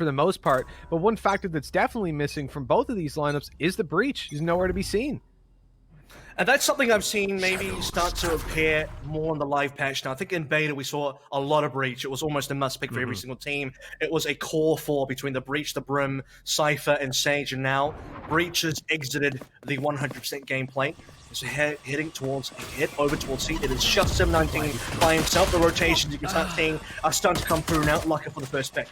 for the most part. But one factor that's definitely missing from both of these lineups is the breach. He's nowhere to be seen. And that's something I've seen maybe start to appear more in the live patch now. I think in beta we saw a lot of breach. It was almost a must-pick for every single team. It was a core four between the breach, the Brim, Cypher, and Sage. And now breach has exited the 100% gameplay. It's heading towards over towards C. It is just 719 by himself. The rotations you can start seeing are starting to come through now. Lucky for the first pick.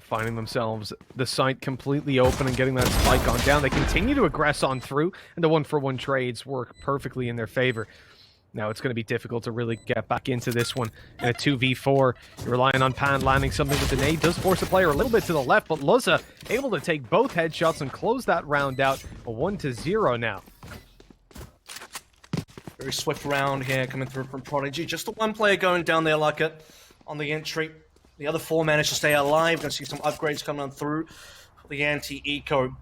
Finding themselves the site completely open and getting that spike on down. They continue to aggress on through, and the one-for-one trades work perfectly in their favor. Now it's going to be difficult to really get back into this one in a 2v4. You're relying on Pan landing something with the nade. Does force the player a little bit to the left, but Luza able to take both headshots and close that round out. A 1-0 now. Very swift round here coming through from Prodigy. Just the one player going down there like it on the entry. The other four managed to stay alive. Gonna see some upgrades coming on through for the anti-eco.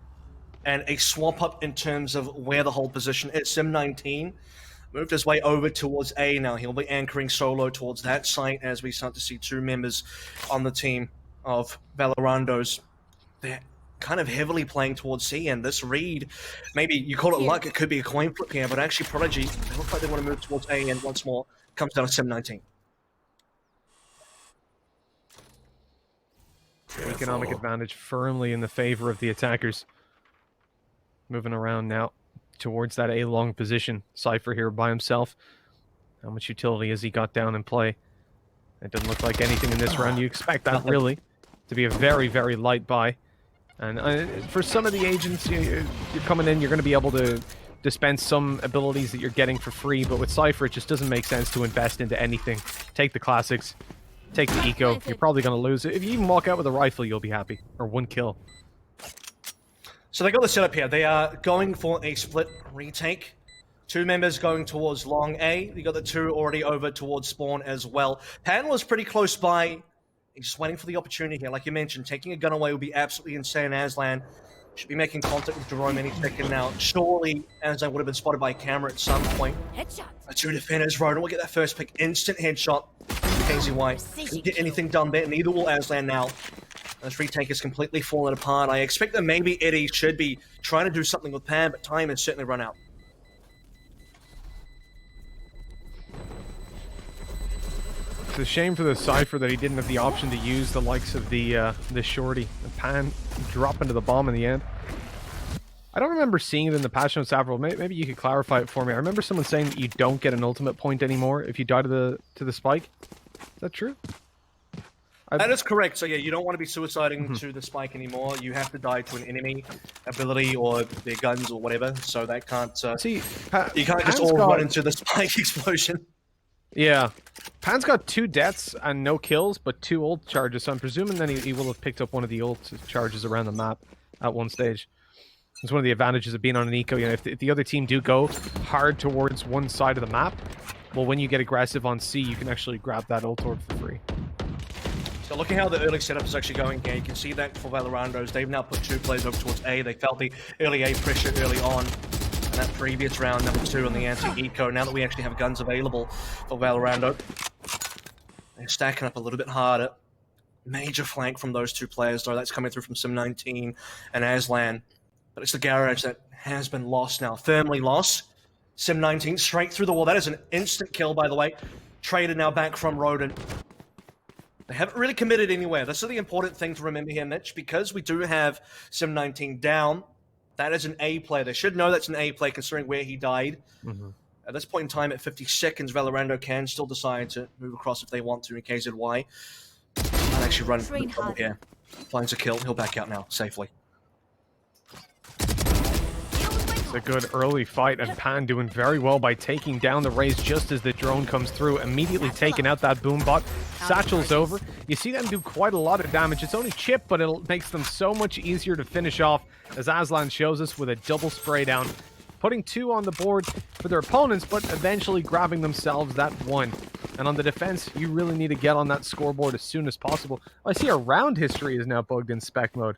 And a swap up in terms of where the whole position is. Sim19 moved his way over towards A now. He'll be anchoring solo towards that site as we start to see two members on the team of Valorandos. They're kind of heavily playing towards C, and this read, maybe you call it luck, it could be a coin flip here, but actually Prodigy, they look like they want to move towards A, and once more, comes down to Sim19. Economic advantage firmly in the favor of the attackers. Moving around now towards that A-long position. Cypher here by himself. How much utility has he got down in play? It doesn't look like anything in this round. You expect that really to be a very, very light buy. And for some of the agents, you're coming in, you're going to be able to dispense some abilities that you're getting for free, but with Cypher, it just doesn't make sense to invest into anything. Take the classics. Take the eco. You're probably going to lose it. If you even walk out with a rifle, you'll be happy. Or one kill. So they got the setup here. They are going for a split retake. Two members going towards long A. You got the two already over towards spawn as well. Pan was pretty close by. He's just waiting for the opportunity here. Like you mentioned, taking a gun away would be absolutely insane. Aslan should be making contact with Jerome any second now. Surely, Aslan would have been spotted by a camera at some point. Headshot. The two defenders, Rodent will get that first pick. Instant headshot. KZY couldn't get anything done there. Neither will Aslan now. This retake is completely fallen apart. I expect that maybe Eddie should be trying to do something with Pan, but time has certainly run out. It's a shame for the Cypher that he didn't have the option to use the likes of the shorty. The Pan dropping to the bomb in the end. I don't remember seeing it in the patch notes, Avril. Maybe you could clarify it for me. I remember someone saying that you don't get an ultimate point anymore if you die to the spike. Is that true? That is correct. So yeah, you don't want to be suiciding to the spike anymore. You have to die to an enemy ability or their guns or whatever. So that can't. See, you can't just all run into the spike explosion. Yeah, Pan's got 2 deaths and no kills, but 2 ult charges. So I'm presuming then he will have picked up one of the ult charges around the map at one stage. It's one of the advantages of being on an eco. You know, if the other team do go hard towards one side of the map, well, when you get aggressive on C, you can actually grab that ult orb for free. So looking how the early setup is actually going here, you can see that for Valorandos, they've now put 2 players over towards A. They felt the early A pressure early on. And that previous round, number 2 on the anti-eco. Now that we actually have guns available for Valorando, they're stacking up a little bit harder. Major flank from those 2 players, though. That's coming through from Sim19 and Aslan. But it's the garage that has been lost now. Firmly lost. Sim19 straight through the wall. That is an instant kill, by the way. Traded now back from Rodent. They haven't really committed anywhere. This is the important thing to remember here, Mitch, because we do have Sim19 down. That is an A play. They should know that's an A play considering where he died. At this point in time, at 50 seconds, Valorando can still decide to move across if they want to in KZY. And actually run here. Finds a kill. He'll back out now, safely. It's a good early fight, and Pan doing very well by taking down the Raze just as the drone comes through, immediately taking out that boombot. Satchel's over. You see them do quite a lot of damage. It's only chip, but it makes them so much easier to finish off, as Aslan shows us with a double spray down, putting 2 on the board for their opponents, but eventually grabbing themselves that 1. And on the defense, you really need to get on that scoreboard as soon as possible. I see our round history is now bugged in spec mode.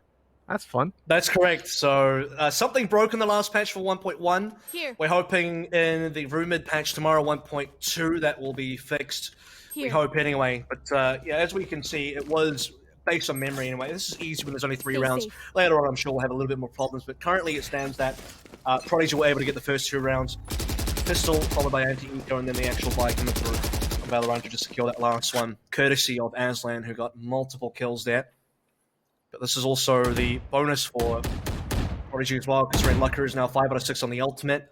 That's fun. That's correct. So something broke in the last patch for 1.1. Here. We're hoping in the rumored patch tomorrow, 1.2, that will be fixed. We hope anyway. But yeah, as we can see, it was based on memory anyway. This is easy when there's only 3 rounds. Later on, I'm sure we'll have a little bit more problems, but currently it stands that Prodigy were able to get the first 2 rounds. Pistol, followed by anti-eco, and then the actual buy coming through. Valorant to just secure that last one, courtesy of Aslan, who got multiple kills there. But this is also the bonus for Prodigy as well, because Red Lucker is now 5 out of 6 on the ultimate.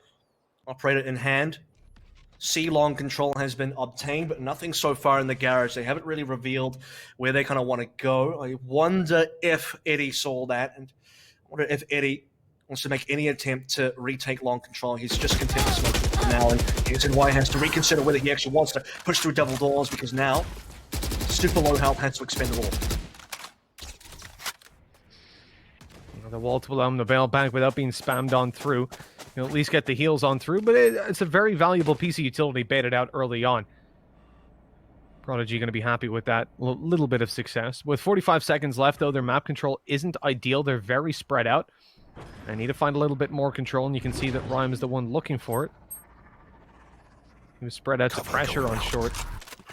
Operator in hand. C-long control has been obtained, but nothing so far in the garage. They haven't really revealed where they kind of want to go. I wonder if Eddie saw that, and I wonder if Eddie wants to make any attempt to retake long control. He's just content to smoke it for now, and KZY has to reconsider whether he actually wants to push through double doors, because now super low health has to expend it all. The wall to allow him to bail back without being spammed on through. You'll at least get the heals on through, but it's a very valuable piece of utility baited out early on. Prodigy going to be happy with that little bit of success. With 45 seconds left, though, their map control isn't ideal. They're very spread out. I need to find a little bit more control, and you can see that Rhyme is the one looking for it. He was spread out to pressure on short.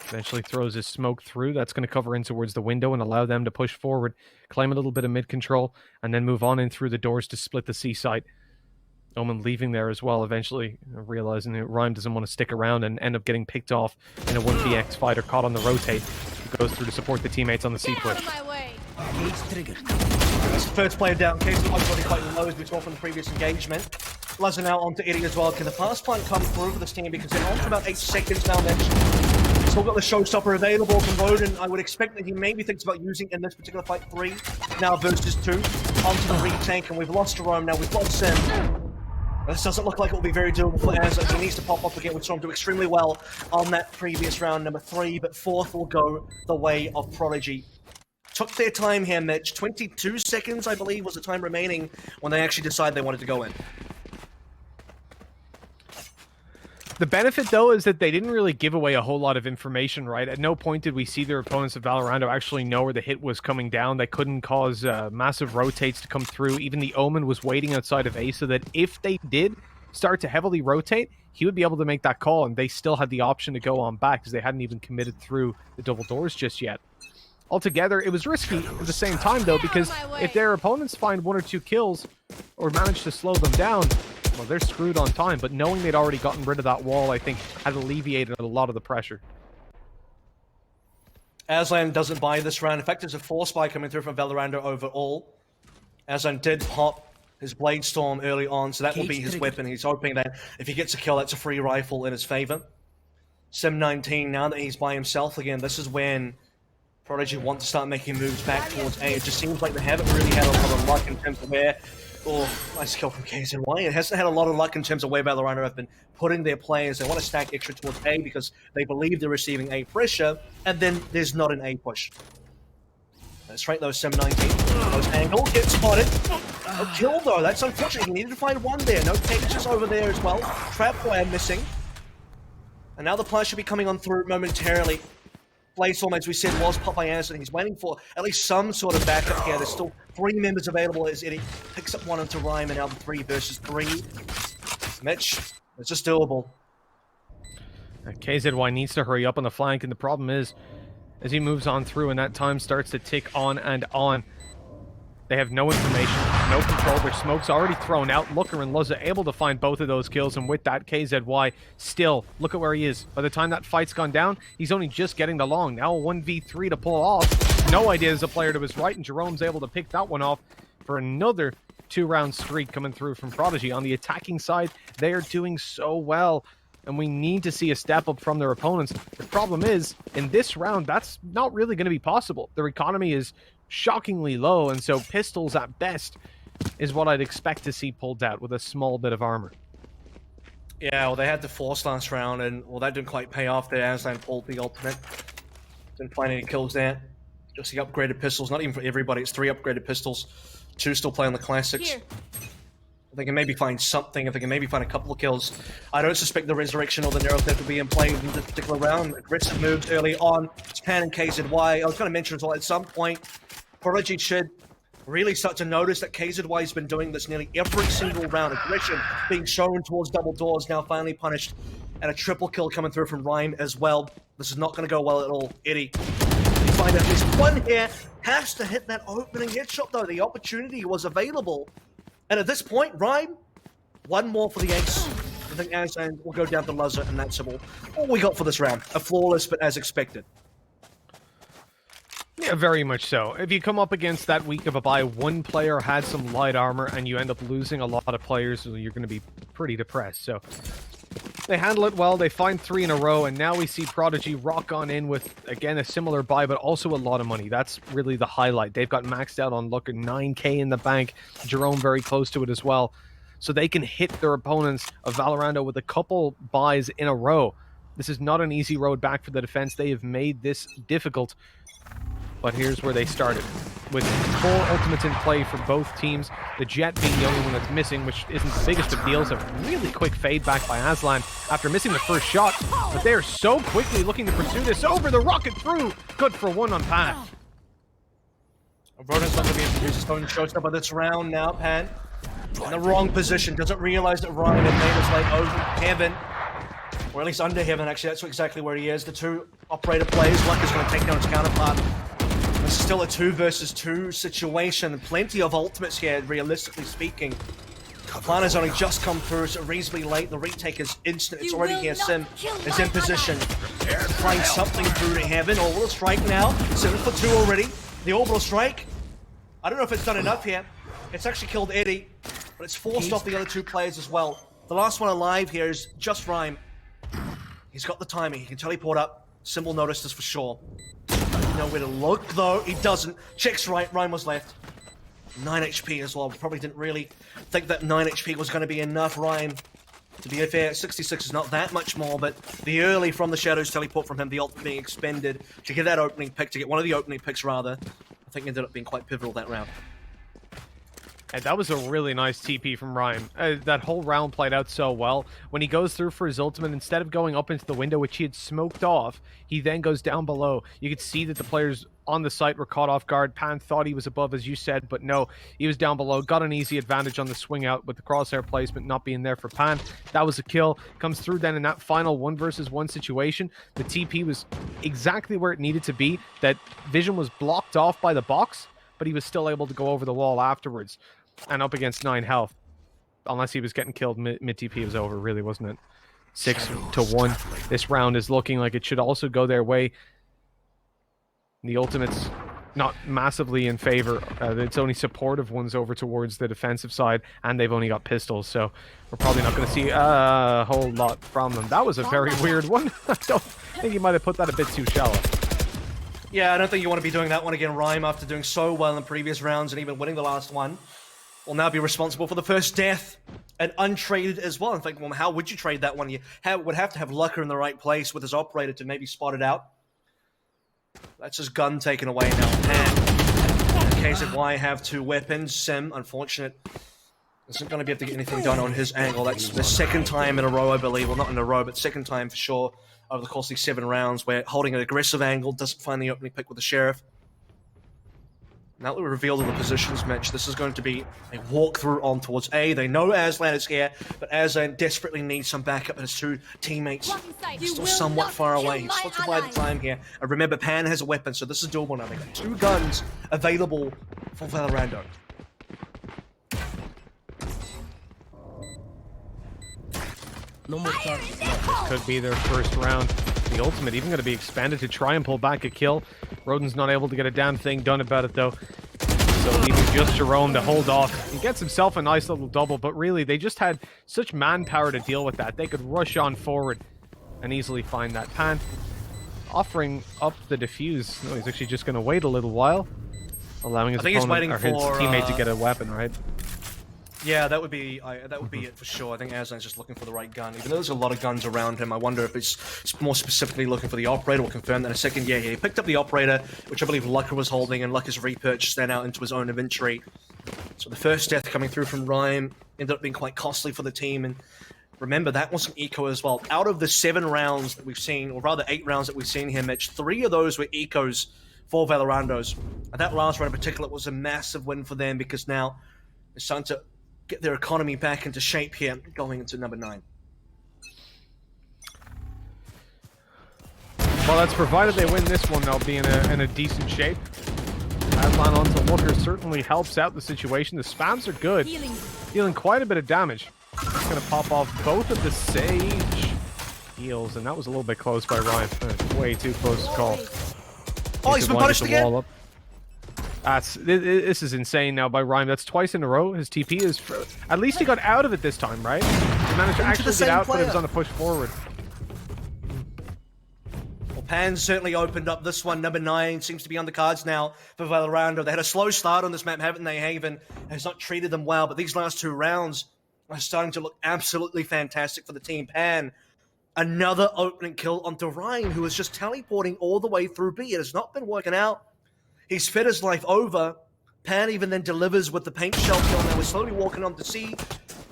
Eventually throws his smoke through. That's going to cover in towards the window and allow them to push forward, claim a little bit of mid control, and then move on in through the doors to split the C site. Omen leaving there as well, eventually realizing that Rhyme doesn't want to stick around and end up getting picked off in a 1vx fighter caught on the rotate. He goes through to support the teammates on the C push. That's the first player down. KZY already quite low as we saw from the previous engagement. Lazer now onto Eddie as well. Can the fast plant come through for this team, because they're on for about 8 seconds now, Mitch. Still got the showstopper available from Rodin. I would expect that he maybe thinks about using in this particular fight 3 now versus 2 onto the retake, and we've lost Jerome now. We've lost Sim. This doesn't look like it will be very doable for Aslan. He needs to pop off again with Storm, do extremely well on that previous round, number 3, but 4th will go the way of Prodigy. Took their time here, Mitch. 22 seconds, I believe, was the time remaining when they actually decided they wanted to go in. The benefit, though, is that they didn't really give away a whole lot of information, right? At no point did we see their opponents of Valorando actually know where the hit was coming down. They couldn't cause massive rotates to come through. Even the Omen was waiting outside of A, so that if they did start to heavily rotate, he would be able to make that call, and they still had the option to go on back, because they hadn't even committed through the double doors just yet. Altogether, it was risky at the same time, though, because if their opponents find 1 or 2 kills or manage to slow them down, well, they're screwed on time. But knowing they'd already gotten rid of that wall, I think, had alleviated a lot of the pressure. Aslan doesn't buy this round. In fact, there's a force buy coming through from Valorando overall. Aslan did pop his Blade Storm early on, so that will be his weapon. He's hoping that if he gets a kill, that's a free rifle in his favor. Sim 19, now that he's by himself again, this is when Prodigy want to start making moves back towards A. It just seems like they haven't really had a lot of luck in terms of where... Oh, nice kill from KZY. It hasn't had a lot of luck in terms of where Valorando have been putting their players. They want to stack extra towards A because they believe they're receiving A pressure, and then there's not an A push. That's right, though, Sim 19. Those angle gets spotted. No kill, though. That's unfortunate. He needed to find 1 there. No cages over there as well. Trap fire missing. And now the player should be coming on through momentarily. Blade Storm, as we said, was popped by Anderson. He's waiting for at least some sort of backup here. There's still 3 members available as Eddie picks up 1 onto Rhyme, and now the 3 versus 3. Mitch, it's just doable. KZY needs to hurry up on the flank, and the problem is, as he moves on through and that time starts to tick on and on, they have no information, no control. Their smoke's already thrown out. Looker and Luzza able to find both of those kills, and with that, KZY still, look at where he is. By the time that fight's gone down, he's only just getting the long. Now a 1v3 to pull off. No idea there's a player to his right, and Jerome's able to pick that one off for another 2-round streak coming through from Prodigy. On the attacking side, they are doing so well, and we need to see a step up from their opponents. The problem is, in this round, that's not really going to be possible. Their economy is shockingly low, and so pistols at best is what I'd expect to see pulled out with a small bit of armor. Yeah, well, they had the force last round, and well, that didn't quite pay off there. Aslan pulled the ultimate. Didn't find any kills there. Just the upgraded pistols, not even for everybody. It's 3 upgraded pistols. 2 still playing the classics. Here. If they can maybe find something, if they can maybe find a couple of kills. I don't suspect the Resurrection or the Narrow Theft will be in play in this particular round. Aggressive moves early on. Japan and KZY. I was going to mention as well, at some point, Prodigy should really start to notice that KZY has been doing this nearly every single round. Aggression being shown towards double doors, now finally punished and a triple kill coming through from Ryan as well. This is not going to go well at all. Eddie, you find at least one here, has to hit that opening headshot though. The opportunity was available. And at this point, Ryan, one more for the ace. I think Azan will go down to Luzza, and that's all we got for this round. A flawless, but as expected. Yeah, very much so. If you come up against that week of a bye, one player had some light armor, and you end up losing a lot of players, you're going to be pretty depressed. So they handle it well. They find 3 in a row, and now we see Prodigy rock on in with, again, a similar buy, but also a lot of money. That's really the highlight. They've got maxed out on luck and 9k in the bank. Jerome very close to it as well. So they can hit their opponents of Valorando with a couple buys in a row. This is not an easy road back for the defense. They have made this difficult. But here's where they started. With 4 ultimates in play for both teams, the Jet being the only one that's missing, which isn't the biggest of deals. A really quick fade back by Aslan after missing the first shot. But they're so quickly looking to pursue this over the rocket through. Good for 1 on Pan. Rodan's not going to be able to use his own showstopper this round now. Pan in the wrong position. Doesn't realize that Ryan had made his way over Heaven. Or at least under Heaven, actually. That's exactly where he is. The 2 operator plays. Luck is going to take down his counterpart. This is still a 2 versus 2 situation. Plenty of ultimates here, realistically speaking. Plan has only just come through, so reasonably late. The retake is instant. It's already here. Sim is in position. Trying something through to Heaven. Orbital strike now. 7 for 2 already. The orbital strike. I don't know if it's done enough here. It's actually killed Eddie, but it's forced off the other 2 players as well. The last one alive here is just Rhyme. He's got the timing. He can teleport up. Symbol noticed this for sure. Doesn't know where to look though. He doesn't. Checks right. Rhyme was left. 9 HP as well. Probably didn't really think that 9 HP was going to be enough. Rhyme, to be fair, 66 is not that much more, but the early from the Shadows teleport from him, the ult being expended to get that opening pick, to get one of the opening picks rather, I think ended up being quite pivotal that round. And that was a really nice TP from Ryan. That whole round played out so well. When he goes through for his ultimate, instead of going up into the window, which he had smoked off, he then goes down below. You could see that the players on the site were caught off guard. Pan thought he was above, as you said, but no, he was down below. Got an easy advantage on the swing out with the crosshair placement not being there for Pan. That was a kill. Comes through then in that final 1 versus 1 situation. The TP was exactly where it needed to be. That vision was blocked off by the box, but he was still able to go over the wall afterwards. And up against 9 health. Unless he was getting killed, mid-TP was over, really, wasn't it? 6-1. This round is looking like it should also go their way. The ultimate's not massively in favor. It's only supportive ones over towards the defensive side, and they've only got pistols, so we're probably not going to see a whole lot from them. That was a very weird one. I don't think he might have put that a bit too shallow. Yeah, I don't think you want to be doing that one again, Rhyme, after doing so well in previous rounds and even winning the last one. Will now be responsible for the first death and untraded as well. In fact, well, how would you trade that one? You would have to have Lucker in the right place with his operator to maybe spot it out. That's his gun taken away now. And KZY have 2 weapons. Sim, unfortunate, isn't going to be able to get anything done on his angle. That's the 2nd time in a row, I believe. Well, not in a row, but 2nd time for sure over the course of these 7 rounds where holding an aggressive angle doesn't find the opening pick with the Sheriff. Now that we're revealed in the positions, Mitch, this is going to be a walkthrough on towards A. They know Aslan is here, but Aslan desperately needs some backup, and his 2 teammates are still somewhat far away. He's still to buy the time here. And remember, Pan has a weapon, so this is doable now. They've got 2 guns available for Valorando. No more shots. Could be their first round. The ultimate even going to be expanded to try and pull back a kill. Roden's not able to get a damn thing done about it, though. So leaving just Jerome to hold off. He gets himself a nice little double, but really, they just had such manpower to deal with that. They could rush on forward and easily find that. Pan offering up the defuse. No, he's actually just going to wait a little while, allowing his opponent, or his teammate to get a weapon, right? Yeah, that would be it for sure. I think Aslan's just looking for the right gun. Even though there's a lot of guns around him, I wonder if it's more specifically looking for the operator. We'll confirm that in a second. Yeah, he picked up the operator, which I believe Lucker was holding, and Lucker's repurchased that out into his own inventory. So the first death coming through from Rhyme ended up being quite costly for the team. And remember, that was an eco as well. Out of the 7 rounds that we've seen, or rather 8 rounds that we've seen here, Mitch, 3 of those were ecos for Valorandos. And that last round in particular was a massive win for them, because now they're starting to get their economy back into shape here, going into number 9. Well, that's provided they win this one, they'll be in a decent shape. Aslan onto Looker certainly helps out the situation. The spams are good, dealing quite a bit of damage. It's going to pop off both of the Sage heals, and that was a little bit close by Ryan. Way too close to call. Oh, he's been punished again? This is insane now by Ryan. That's twice in a row. His TP is... At least he got out of it this time, right? He managed to actually get out, but it was on a push forward. Pan certainly opened up this one. Number 9 seems to be on the cards now for Valorando. They had a slow start on this map, haven't they? Haven has not treated them well, but these last 2 rounds are starting to look absolutely fantastic for the team. Pan, another opening kill onto Ryan, who is just teleporting all the way through B. It has not been working out. He's fed his life over. Pan even then delivers with the paint shell kill. Now we're slowly walking on to C.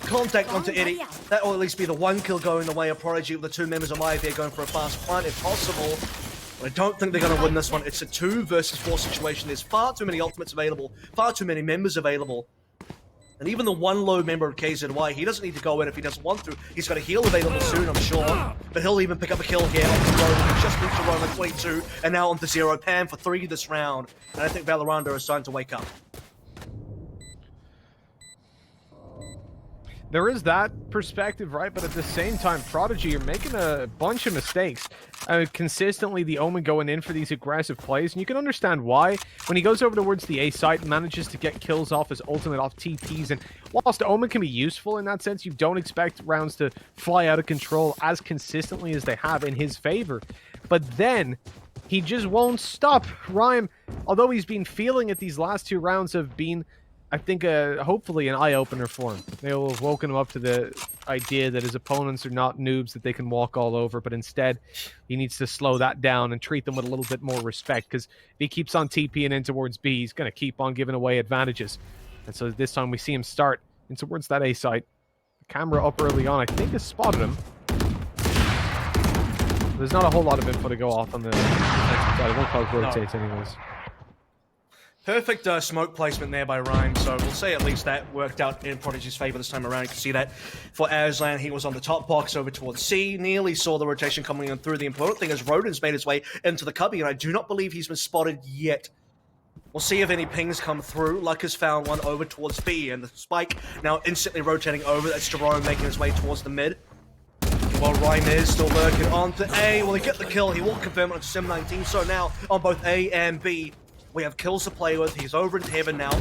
Contact onto Eddie. That will at least be the 1 kill going the way of Prodigy, with the 2 members of IVR going for a fast plant if possible. But I don't think they're going to win this one. It's a 2 versus 4 situation. There's far too many ultimates available, far too many members available. And even the 1 low member of KZY, he doesn't need to go in if he doesn't want to. He's got a heal available soon, I'm sure. But he'll even pick up a kill here onto Roman. He just needs to roam at 22, and now onto 0. Pan for 3 this round. And I think Valorando is starting to wake up. There is that perspective, right? But at the same time, Prodigy are making a bunch of mistakes. Consistently, the Omen going in for these aggressive plays, and you can understand why. When he goes over towards the A site, manages to get kills off his ultimate, off TPs, and whilst Omen can be useful in that sense, you don't expect rounds to fly out of control as consistently as they have in his favor. But then, he just won't stop. Rhyme, although he's been feeling it, these last 2 rounds have been, I think, hopefully an eye-opener for him. They'll have woken him up to the idea that his opponents are not noobs that they can walk all over, but instead he needs to slow that down and treat them with a little bit more respect, because if he keeps on TPing in towards B, he's going to keep on giving away advantages. And so this time we see him start in towards that A site. The camera up early on, I think, has spotted him. There's not a whole lot of info to go off on the defensive side. It won't cause rotates anyways. Perfect smoke placement there by Rhyme, so we'll say at least that worked out in Prodigy's favor this time around. You can see that for Aslan, he was on the top box over towards C, nearly saw the rotation coming in through. The important thing is Rodin's made his way into the cubby, and I do not believe he's been spotted yet. We'll see if any pings come through. Luck has found one over towards B, and the spike now instantly rotating over. That's Jerome making his way towards the mid. While Rhyme is still lurking onto A. Will he get the kill? He won't confirm it on Sim 19, so now on both A and B, we have kills to play with. He's over in Heaven now.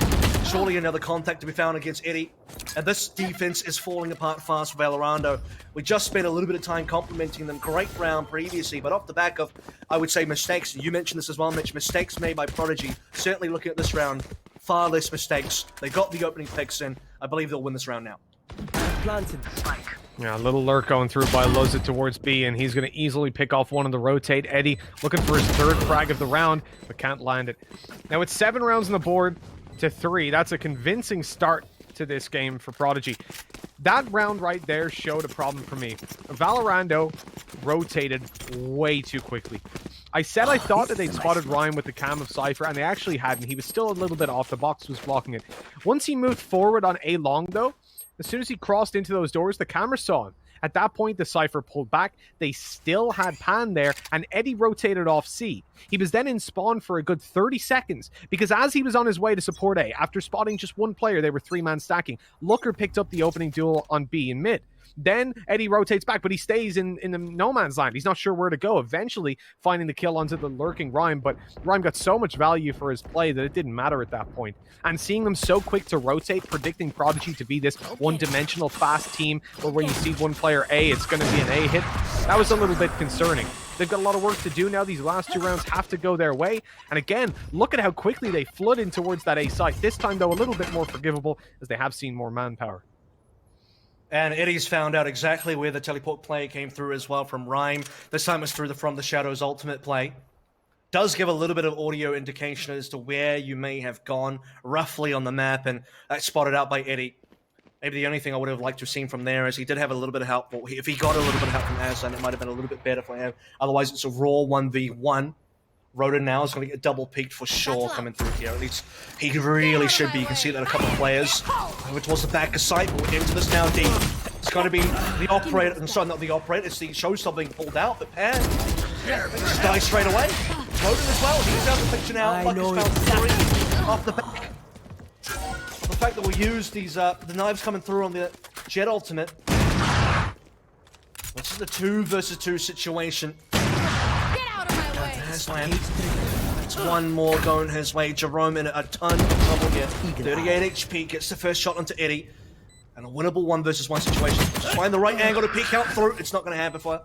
Surely another contact to be found against Eddie. And this defense is falling apart fast for Valorando. We just spent a little bit of time complimenting them. Great round previously, but off the back of, I would say, mistakes. You mentioned this as well, Mitch. Mistakes made by Prodigy. Certainly looking at this round, far less mistakes. They got the opening picks in. I believe they'll win this round now. Planted. Yeah, a little lurk going through by Loza towards B, and he's going to easily pick off one on the rotate. Eddie looking for his 3rd frag of the round, but can't land it. Now it's 7 rounds on the board to 3. That's a convincing start to this game for Prodigy. That round right there showed a problem for me. Valorando rotated way too quickly. I said I thought that they'd spotted Ryan with the cam of Cypher, and they actually hadn't. He was still a little bit off. The box was blocking it. Once he moved forward on A long, though, as soon as he crossed into those doors, the camera saw him. At that point, the Cypher pulled back. They still had Pan there, and Eddie rotated off C. He was then in spawn for a good 30 seconds, because as he was on his way to support A, after spotting just 1 player, they were 3-man stacking. Looker picked up the opening duel on B in mid. Then Eddie rotates back, but he stays in the no man's land. He's not sure where to go, eventually finding the kill onto the lurking Rhyme, but Rhyme got so much value for his play that it didn't matter at that point. And seeing them so quick to rotate, predicting Prodigy to be this one-dimensional fast team, where when you see 1 player A, it's going to be an A hit, that was a little bit concerning. They've got a lot of work to do now. These last 2 rounds have to go their way. And again, look at how quickly they flood in towards that A site. This time, though, a little bit more forgivable, as they have seen more manpower. And Eddie's found out exactly where the teleport play came through as well from Rhyme. This time it's through the From the Shadows ultimate play. Does give a little bit of audio indication as to where you may have gone roughly on the map, and that's spotted out by Eddie. Maybe the only thing I would have liked to have seen from there is he did have a little bit of help. Well, if he got a little bit of help from Aslan, it might have been a little bit better for him. Otherwise, it's a raw 1v1. Roden now is going to get double peaked for sure coming through here. At least he really should be. You can see that a couple of players over towards the back of sight will into this now deep. It's going to be the operator. I'm sorry, not the operator. It's the showstopper being pulled out. But Pan Just die straight away. Rodent as well. He's out of the picture now. Luck has found 3 off the back. The fact that we use these the knives coming through on the Jet ultimate. This is the 2 versus 2 situation. Get out of my way. Aslan. It's one more going his way. Jerome in a ton of trouble here. 38 HP, gets the first shot onto Eddie. And a winnable 1 versus 1 situation. Just find the right angle to peek out through. It's not going to happen for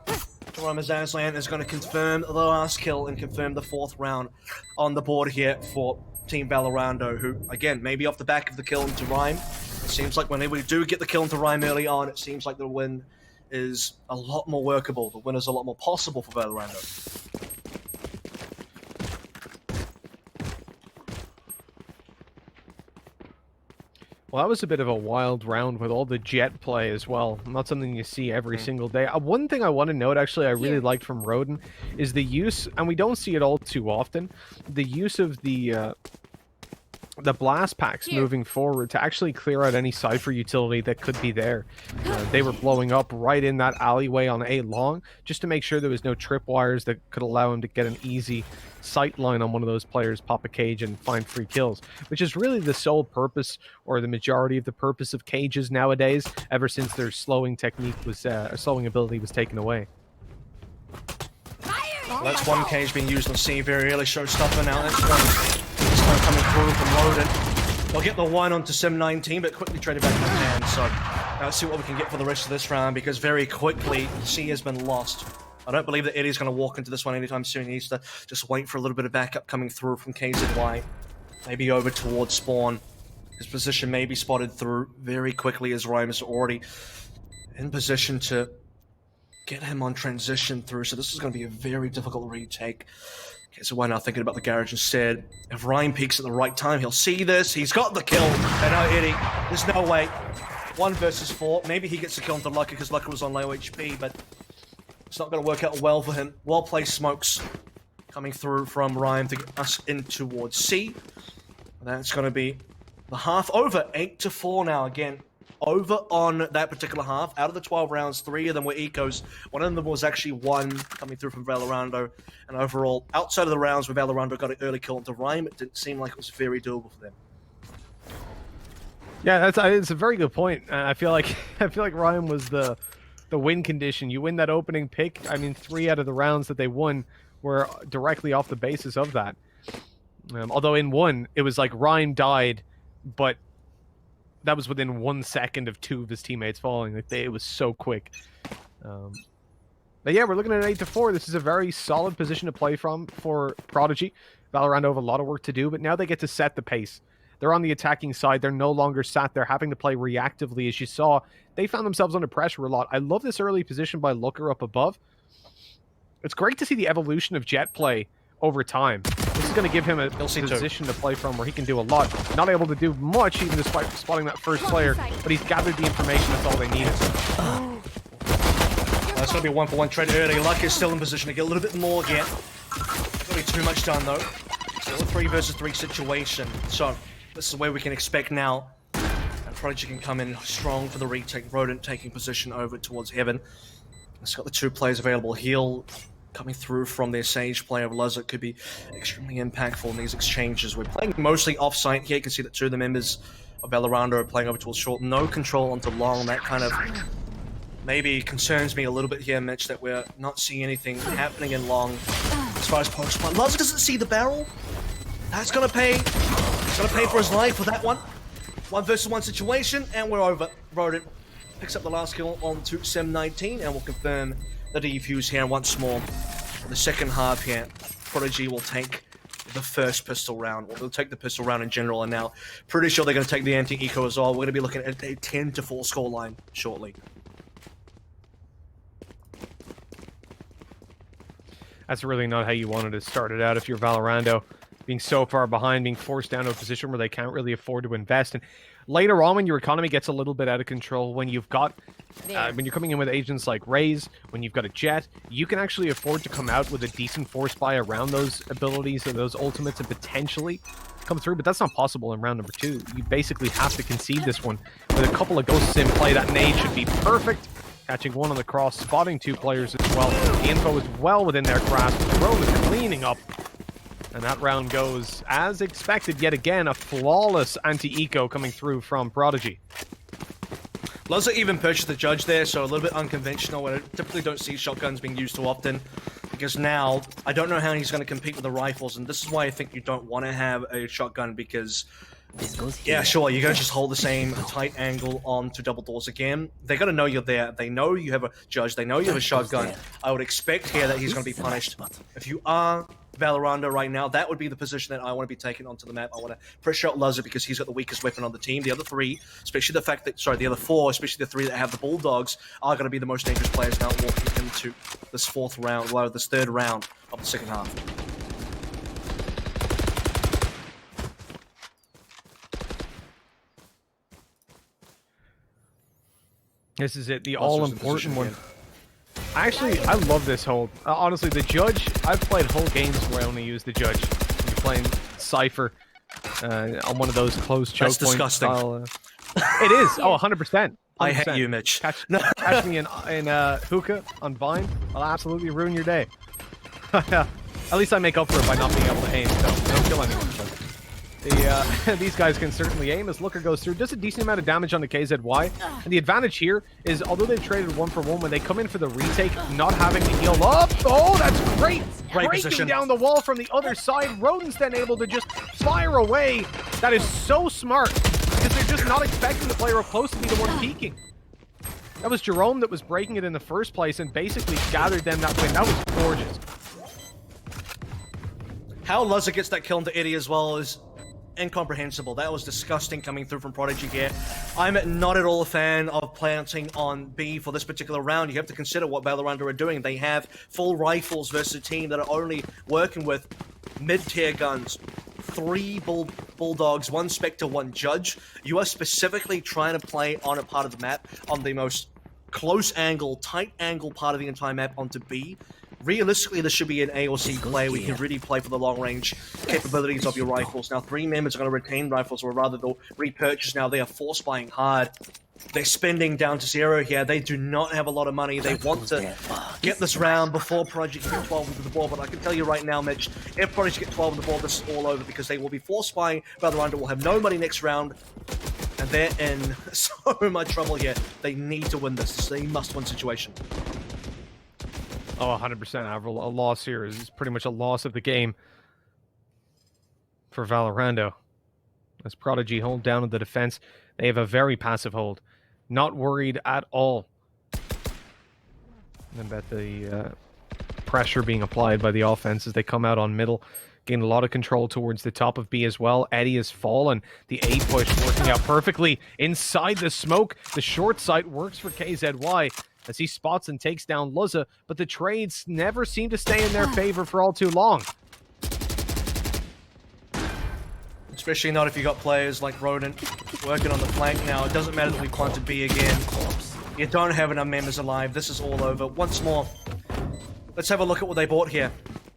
Jerome, as Aslan is going to confirm the last kill and confirm the 4th round on the board here for Team Valorando, who, again, maybe off the back of the kill into Rhyme. It seems like when we do get the kill into Rhyme early on, it seems like the win is a lot more workable. The win is a lot more possible for Valorando. Well, that was a bit of a wild round with all the Jet play as well. Not something you see every single day. One thing I want to note, actually, I really liked from Rodin is the use, and we don't see it all too often, the use of the blast packs moving forward to actually clear out any Cypher utility that could be there. They were blowing up right in that alleyway on A long, just to make sure there was no tripwires that could allow him to get an easy sight line on one of those players, pop a cage, and find free kills, which is really the sole purpose, or the majority of the purpose of cages nowadays, ever since their slowing technique was, slowing ability was taken away. Well, that's one cage being used on C very early, showstopper now. That's one coming through from Rodin. They'll get the 1 onto Sim 19, but quickly traded back from hand. So let's see what we can get for the rest of this round, because very quickly C has been lost. I don't believe that Eddie's going to walk into this one anytime soon. He needs to just wait for a little bit of backup coming through from KZY. Maybe over towards spawn. His position may be spotted through very quickly, as Rhyme is already in position to get him on transition through. So this is going to be a very difficult retake. KZY now thinking about the garage instead. If Rhyme peeks at the right time, he'll see this. He's got the kill. And now Eddie, there's no way. 1 versus 4. Maybe he gets the kill onto Lucker because Lucker was on low HP, but it's not going to work out well for him. Well-placed smokes coming through from Rhyme to get us in towards C. That's going to be the half over. 8-4 now. Again, over on that particular half. Out of the 12 rounds, 3 of them were ecos. One of them was actually 1 coming through from Valorando. And overall, outside of the rounds where Valorando got an early kill into Rhyme, it didn't seem like it was very doable for them. Yeah, it's a very good point. I feel like Rhyme was the win condition. You win that opening pick. I mean, 3 out of the rounds that they won were directly off the basis of that. Although in 1, it was like Rhyme died, but that was within 1 second of 2 of his teammates falling. Like it was so quick. But yeah, we're looking at an 8-4. This is a very solid position to play from for Prodigy. Valorando have a lot of work to do, but now they get to set the pace. They're on the attacking side. They're no longer sat there having to play reactively. As you saw, they found themselves under pressure a lot. I love this early position by Looker up above. It's great to see the evolution of Jet play over time. This is going to give him a position to play from where he can do a lot. Not able to do much, even despite spotting that first player, but he's gathered the information. That's all they needed. That's going to be a 1-for-1 trade early. Luck is still in position to get a little bit more again. Not going to be too much done, though. Still a 3 versus 3 situation. So this is where we can expect now. And Prodigy can come in strong for the retake. Rodent taking position over towards Heaven. It's got the 2 players available. Heal coming through from their Sage player of Luzzard could be extremely impactful in these exchanges. We're playing mostly off-site here. You can see that 2 of the members of Valorando are playing over towards short. No control onto long. That kind of maybe concerns me a little bit here, Mitch, that we're not seeing anything happening in long as far as post-spawn. Luzzard doesn't see the barrel. That's going to pay. He's going to pay for his life for that one. 1 versus 1 situation, and we're over. Rodent picks up the last kill onto Sim 19, and we'll confirm the defuse here once more. For the second half here, Prodigy will take the first pistol round. Well, they'll take the pistol round in general, and now pretty sure they're going to take the anti-eco as well. We're going to be looking at a 10-4 scoreline shortly. That's really not how you wanted to start it out if you're Valorando. Being so far behind, being forced down to a position where they can't really afford to invest. And later on, when your economy gets a little bit out of control, when you've got, when you're coming in with agents like Raze, when you've got a Jet, you can actually afford to come out with a decent force buy around those abilities and those ultimates and potentially come through. But that's not possible in round number 2. You basically have to concede this one with a couple of ghosts in play. That nade should be perfect. Catching 1 on the cross, spotting 2 players as well. The info is well within their grasp. Drone is cleaning up. And that round goes as expected. Yet again, a flawless anti-eco coming through from Prodigy. Loza even purchased the Judge there, so a little bit unconventional, where I typically don't see shotguns being used too often. Because now, I don't know how he's going to compete with the rifles, and this is why I think you don't want to have a shotgun, because... This goes here. Yeah, sure, you're going to just hold the same tight angle onto double doors again. They're going to know you're there. They know you have a Judge. They know you have a shotgun. I would expect here that he's going to be punished. If you are Valorando right now, that would be the position that I want to be taking onto the map. I want to pressure out Loza because he's got the weakest weapon on the team. The other three, especially the fact that, sorry, the other four, especially the three that have the Bulldogs, are going to be the most dangerous players now walking into this fourth round, well, this third round of the second half. This is it, the all-important one. Actually, I love this hold. Honestly, the Judge, I've played whole games where I only use the Judge. You're playing Cypher on one of those close choke That's disgusting. Style, it is. Oh, 100%. I hate you, Mitch. Catch me in hookah on Vine. I'll absolutely ruin your day. At least I make up for it by not being able to aim, so don't kill anyone. These guys can certainly aim as Looker goes through. Does a decent amount of damage on the KZY. And the advantage here is, although they've traded 1-for-1, when they come in for the retake, not having to heal up. Oh, that's great! Great Breaking position. down the wall from the other side. Rodin's then able to just fire away. That is so smart, because they're just not expecting the player up close to be the one peeking. That was Jerome that was breaking it in the first place and basically gathered them that win. That was gorgeous. How Loza gets that kill into Eddie as well is incomprehensible. That was disgusting coming through from Prodigy here. I'm not at all a fan of planting on B for this particular round. You have to consider what Valorando are doing. They have full rifles versus a team that are only working with mid-tier guns. 3 Bulldogs, 1 Spectre, 1 Judge. You are specifically trying to play on a part of the map, on the most close angle, tight angle part of the entire map onto B. Realistically, this should be an A or C play where you can really play for the long-range capabilities of your rifles. Now, 3 members are going to retain rifles, or rather they'll repurchase now. They are force buying hard. They're spending down to 0 here. They do not have a lot of money. They want to get this round before Prodigy can get 12 into the ball. But I can tell you right now, Mitch, if Prodigy get 12 in the ball, this is all over, because they will be force buying. Valorando will have no money next round. And they're in so much trouble here. They need to win this. This is a must-win situation. Oh, 100%, Avril. A loss here is pretty much a loss of the game for Valorando. As Prodigy hold down in the defense, they have a very passive hold. Not worried at all about the pressure being applied by the offense as they come out on middle. Gain a lot of control towards the top of B as well. Eddie has fallen. The A push working out perfectly inside the smoke. The short sight works for KZY as he spots and takes down Loza, but the trades never seem to stay in their favor for all too long. Especially not if you got players like Rodent working on the flank now. It doesn't matter that we planted B again. You don't have enough members alive. This is all over. Once more, let's have a look at what they bought here.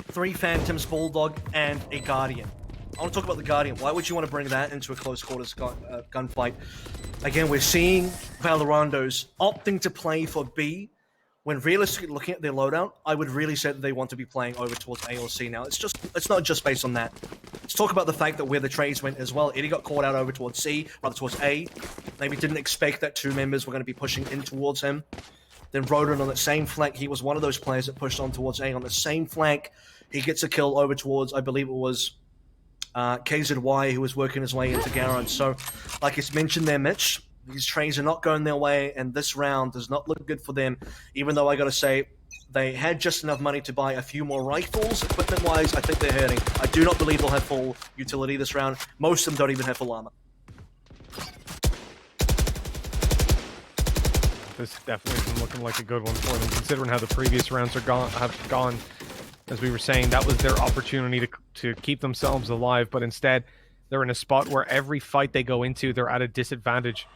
3 Phantoms, Bulldog, and a Guardian. I want to talk about the Guardian. Why would you want to bring that into a close quarters gunfight? Again, we're seeing Valorandos opting to play for B, when realistically looking at their loadout, I would really say that they want to be playing over towards A or C now. It's not just based on that. Let's talk about the fact that where the trades went as well. Eddie got caught out over towards C, rather towards A. Maybe didn't expect that 2 members were going to be pushing in towards him. Then Rodent on that same flank, he was one of those players that pushed on towards A. On the same flank, he gets a kill over towards, I believe it was KZY, who was working his way into Garon. So, like it's mentioned there, Mitch, these trades are not going their way, and this round does not look good for them, even though I gotta say, they had just enough money to buy a few more rifles. Equipment-wise, I think they're hurting. I do not believe they'll have full utility this round. Most of them don't even have full armor. This definitely isn't looking like a good one for them, considering how the previous rounds have gone. As we were saying, that was their opportunity to keep themselves alive, but instead, they're in a spot where every fight they go into, they're at a disadvantage.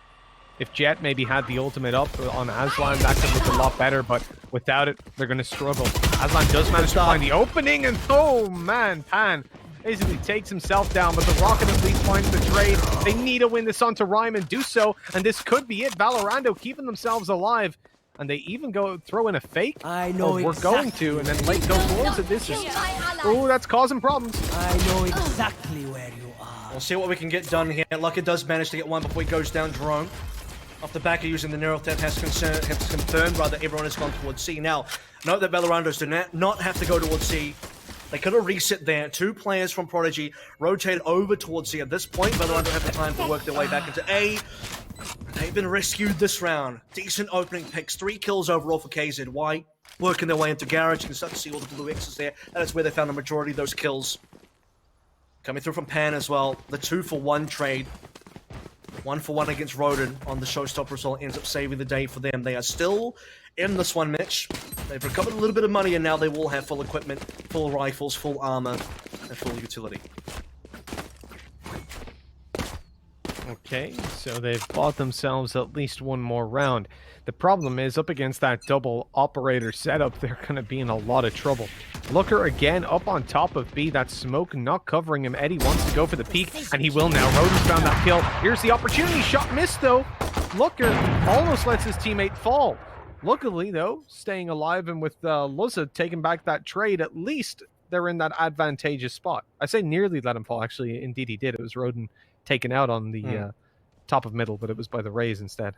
If Jet maybe had the ultimate up on Aslan, that could look a lot better, but without it, they're going to struggle. Aslan does manage to find the opening, and oh man, Pan basically takes himself down, but the Rocket at least finds the trade. They need to win this onto Rhyme and do so, and this could be it. Valorando keeping themselves alive, and they even go throw in a fake. I know We're going to, and then late go towards it. This is, oh, that's causing problems. I know exactly where you are. We'll see what we can get done here. Lucker does manage to get one before he goes down Jerome. Off the back of using the neural theft has confirmed rather everyone has gone towards C. Now, note that Valorandos do not have to go towards C. They could have reset there. 2 players from Prodigy rotated over towards C. At this point, Valorant don't have the time to work their way back into A. They've been rescued this round. Decent opening picks. 3 kills overall for KZY. Working their way into Garage. You can start to see all the blue X's there. That is where they found the majority of those kills. Coming through from Pan as well. The 2-for-1 trade. 1-for-1 against Rodin on the showstopper result ends up saving the day for them. They are still in this one, Mitch. They've recovered a little bit of money and now they will have full equipment, full rifles, full armor, and full utility. Okay, so they've bought themselves at least one more round. The problem is, up against that double operator setup, they're going to be in a lot of trouble. Looker again up on top of B. That smoke not covering him. Eddie wants to go for the peek, and he will now. Rodin's found that kill. Here's the opportunity. Shot missed, though. Looker almost lets his teammate fall. Luckily, though, staying alive, and with Luzza taking back that trade, at least they're in that advantageous spot. I say nearly let him fall. Actually, indeed he did. It was Rodin taken out on the top of middle, but it was by the Rays instead.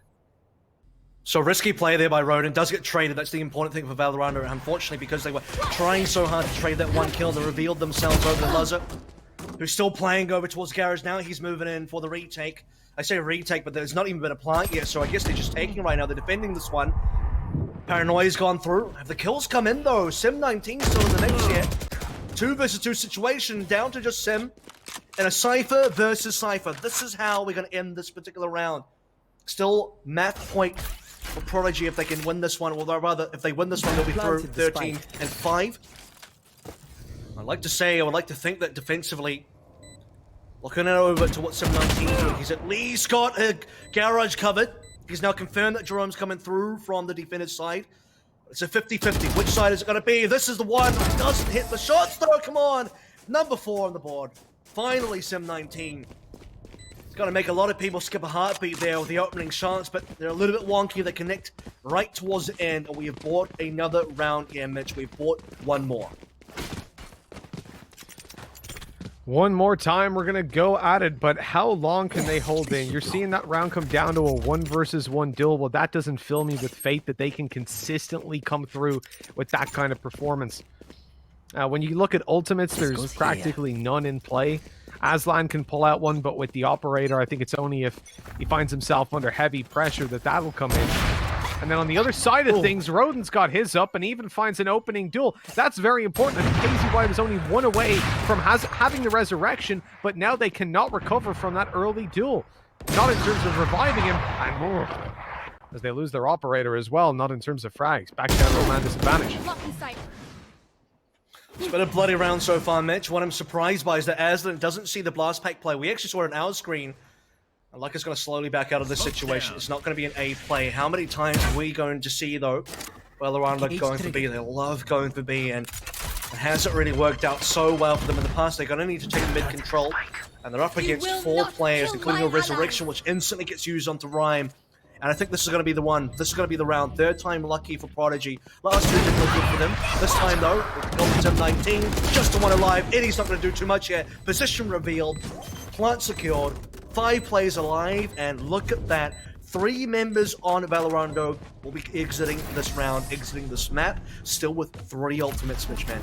So risky play there by Rodin. Does get traded. That's the important thing for Valorando. Unfortunately, because they were trying so hard to trade that 1 kill, they revealed themselves over to Luzza, who's still playing over towards Garage. Now he's moving in for the retake. I say retake, but there's not even been a plant yet, so I guess they're just taking right now. They're defending this one. Paranoia's gone through. Have the kills come in, though? Sim19 still in the mix yet. 2 versus 2 situation, down to just Sim. And a Cypher versus Cypher. This is how we're going to end this particular round. Still, map point for Prodigy if they can win this one. Although, rather, if they win this one, they'll be through 13-5. I would like to think that defensively, looking over to what Sim19 is doing, he's at least got a Garage covered. He's now confirmed that Jerome's coming through from the defender's side. It's a 50-50. Which side is it going to be? This is the one that doesn't hit the shots, though. Come on. Number 4 on the board. Finally, Sim19. It's going to make a lot of people skip a heartbeat there with the opening shots, but they're a little bit wonky. They connect right towards the end, and we have bought another round here, Mitch. We've bought one more. One more time, we're going to go at it, but how long can they hold in? You're seeing that round come down to a 1 versus 1 duel. Well, that doesn't fill me with faith that they can consistently come through with that kind of performance. When you look at ultimates, there's practically none in play. Aslan can pull out one, but with the operator, I think it's only if he finds himself under heavy pressure that that'll come in. And then on the other side of things, Rodin's got his up and even finds an opening duel. That's very important. And KZY was only 1 away from having the resurrection, but now they cannot recover from that early duel. Not in terms of reviving him, and more. As they lose their operator as well, not in terms of frags. Back down to man disadvantage. It's been a bloody round so far, Mitch. What I'm surprised by is that Aslan doesn't see the blast pack play. We actually saw it on our screen. And Lucas going to slowly back out of this situation. It's not going to be an A play. How many times are we going to see, though, Valorando going for B? They love going for B, and it hasn't really worked out so well for them in the past. They're going to need to take mid control, and they're up against 4 players, including a Resurrection, which instantly gets used onto Rhyme. And I think this is going to be the one. This is going to be the round. 3rd time lucky for Prodigy. Last 2 didn't look good for them. This time, though, with 19, just the one alive. Eddie's not going to do too much here. Position revealed. Plant secured. 5 players alive. And look at that. 3 members on Valorando will be exiting this round, exiting this map. Still with 3 ultimates, MitchMan.